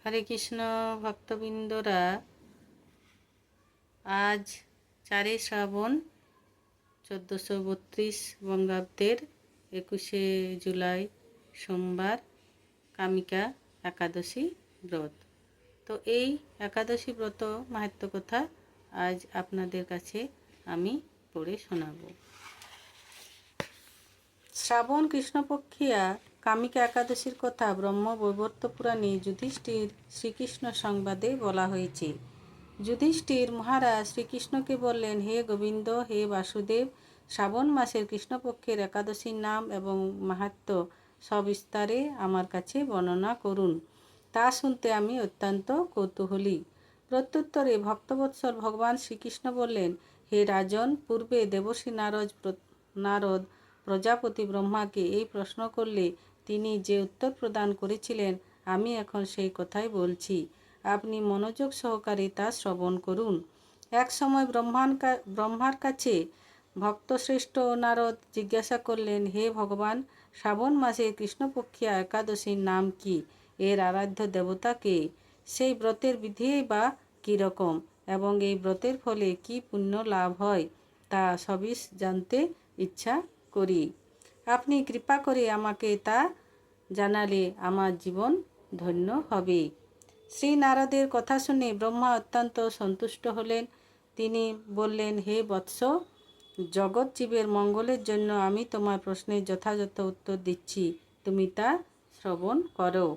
হরে কৃষ্ণ ভক্তবৃন্দরা, আজ 4 শ্রাবণ 1432 বঙ্গাব্দের 21শে জুলাই সোমবার কামিকা একাদশী ব্রত। তো এই একাদশী ব্রত মাহাত্ম্য কথা আজ আপনাদের কাছে আমি পড়ে শোনাব। শ্রাবণ কৃষ্ণপক্ষিয়া কামিকা একাদশীর কথা ব্রহ্মবৈবর্ত পুরাণে যুধিষ্ঠির শ্রীকৃষ্ণ সংবাদে বলা হয়েছে। যুধিষ্ঠির মহারাজ শ্রীকৃষ্ণকে বললেন, হে গোবিন্দ, হে বাসুদেব, শ্রাবণ মাসের কৃষ্ণপক্ষের একাদশীর নাম এবং মাহাত্ম্য সবিস্তারে আমার কাছে বর্ণনা করুন। তা শুনতে আমি অত্যন্ত কৌতূহলী। প্রত্যুত্তরে ভক্তবৎসল ভগবান শ্রীকৃষ্ণ বললেন, হে রাজন, পূর্বে দেবর্ষি নারদ প্রজাপতি ব্রহ্মাকে এই প্রশ্ন করলে তিনি যে উত্তর প্রদান করেছিলেন, আমি এখন সেই কথাই বলছি। আপনি মনোযোগ সহকারে তা শ্রবণ করুন। এক সময় ব্রহ্মার কাছে ভক্তশ্রেষ্ঠ নারদ জিজ্ঞাসা করলেন, হে ভগবান, শ্রাবণ মাসে কৃষ্ণপক্ষিয়া একাদশীর নাম কি? এর আরাধ্য দেবতা কে? সেই ব্রতের বিধি বা কীরকম এবং এই ব্রতের ফলে কি পুণ্য লাভ হয় তা সবিশ জানতে ইচ্ছা করি। আপনি কৃপা করে আমাকে তা জানালে আমার জীবন ধন্য হবে। শ্রী নারদের কথা শুনে ব্রহ্মা অত্যন্ত সন্তুষ্ট হলেন। তিনি বললেন, হে বৎস, জগৎ জীবের মঙ্গলের জন্য আমি তোমার প্রশ্নের যথাযথ উত্তর দিচ্ছি, তুমি তা শ্রবণ করো।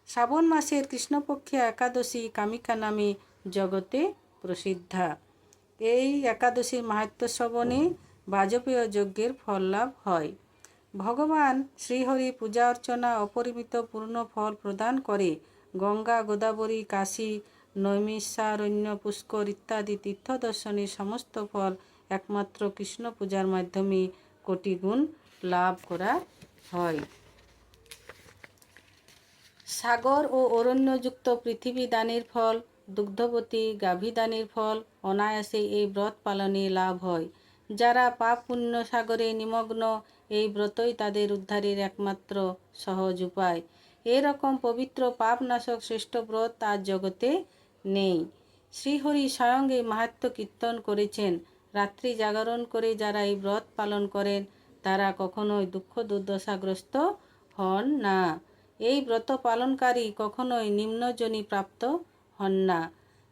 শ্রাবণ মাসের কৃষ্ণপক্ষে একাদশী কামিকা নামে জগতে প্রসিদ্ধা। এই একাদশীর মাহাত্ম্য শ্রবণে বাজপেয় যজ্ঞের ফল লাভ হয়। ভগবান শ্রীহরি পূজা অর্চনা অপরিমিত পূর্ণ ফল প্রদান করে। গঙ্গা, গোদাবরী, কাশী, নৈমিষারণ্য, পুষ্কর ইত্যাদি তীর্থ দর্শনের সমস্ত ফল একমাত্র কৃষ্ণ পূজার মাধ্যমে কোটিগুণ লাভ করা হয়। সাগর ও অরণ্যযুক্ত পৃথিবী দানের ফল, দুগ্ধবতী গাভী দানের ফল অনায়াসে এই ব্রত পালনে লাভ হয়। যারা পাপ পুণ্য সাগরে নিমগ্ন, এই ব্রতই তাদের উদ্ধারের একমাত্র সহজ উপায়। এরকম পবিত্র পাপনাশক শ্রেষ্ঠ ব্রত আজ জগতে নেই। শ্রীহরি স্বয়ং এই মাহাত্ম্য কীর্তন করেছেন। রাত্রি জাগরণ করে যারা এই ব্রত পালন করেন তারা কখনোই দুঃখ দুর্দশাগ্রস্ত হন না। এই ব্রত পালনকারী কখনোই নিম্নজনী প্রাপ্ত হন না।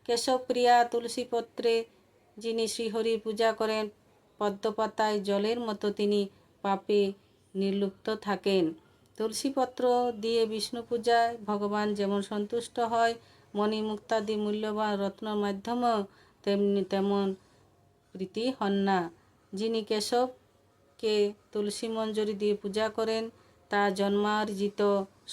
কেশবপ্রিয়া তুলসীপত্রে যিনি শ্রীহরির পূজা করেন, পদ্মপাতায় জলের মতো তিনি পাপে নির্লুপ্ত থাকেন। তুলসীপত্র দিয়ে বিষ্ণু পূজায় ভগবান যেমন সন্তুষ্ট হয়, মণিমুক্তাদি মূল্যবান রত্নর মাধ্যমেও তেমন প্রীতি হন না। যিনি কেশবকে তুলসী মঞ্জরি দিয়ে পূজা করেন তা জন্মার্জিত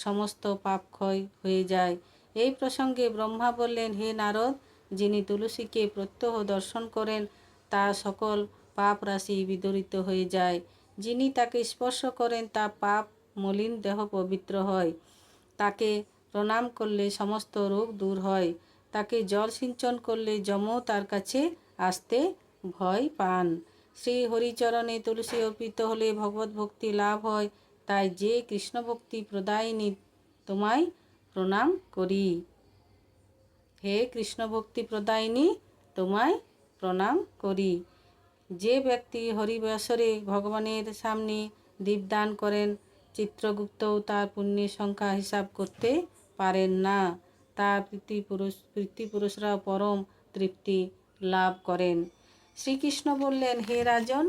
সমস্ত পাপ ক্ষয় হয়ে যায়। এই প্রসঙ্গে ব্রহ্মা বললেন, হে নারদ, যিনি তুলসীকে প্রত্যহ দর্শন করেন তা সকল পাপ রাশি বিদরিত হয়ে যায়। যিনি তাকে স্পর্শ করেন তা পাপ মলিন দেহ পবিত্র হয়। তাকে প্রণাম করলে সমস্ত রোগ দূর হয়। তাকে জল সিঞ্চন করলে যমও তার কাছে আসতে ভয় পান। শ্রী হরিচরণে তুলসী অর্পিত হলে ভগবত ভক্তি লাভ হয়। তাই যে কৃষ্ণ ভক্তি প্রদায়িনী তোমায় প্রণাম করি। হে কৃষ্ণ ভক্তি প্রদায়িনী, তোমায় প্রণাম করি। যে ব্যক্তি হরিবাসরে ভগবানের সামনে দীপদান করেন, চিত্রগুপ্তও তার পুণ্যের সংখ্যা হিসাব করতে পারেন না। তার পিতৃপুরুষরা পরম তৃপ্তি লাভ করেন। শ্রীকৃষ্ণ বললেন, হে রাজন,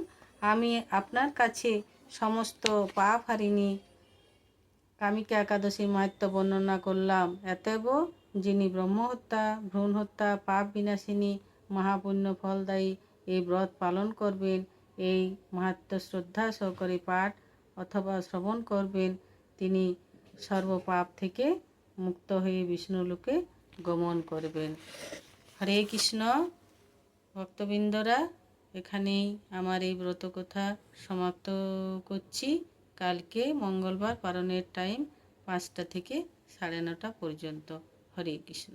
আমি আপনার কাছে সমস্ত পাপ হারিণী কামিকা একাদশী মাহাত্ম্য বর্ণনা করলাম। অতএব যিনি ব্রহ্মহত্যা, ভ্রূণ হত্যা, পাপ বিনাশিনী, মহাপুণ্য ফলদায়ী এই ব্রত পালন করবেন, এই মাহাত্ম্য শ্রদ্ধা সহকারে পাঠ অথবা শ্রবণ করবেন, তিনি সর্বপাপ থেকে মুক্ত হয়ে বিষ্ণুলোকে গমন করবেন। হরে কৃষ্ণ ভক্তবৃন্দরা, এখানেই আমার এই ব্রত কথা সমাপ্ত করছি। কালকে মঙ্গলবার পালনের টাইম 5টা থেকে 9:30 পর্যন্ত। হরে কৃষ্ণ।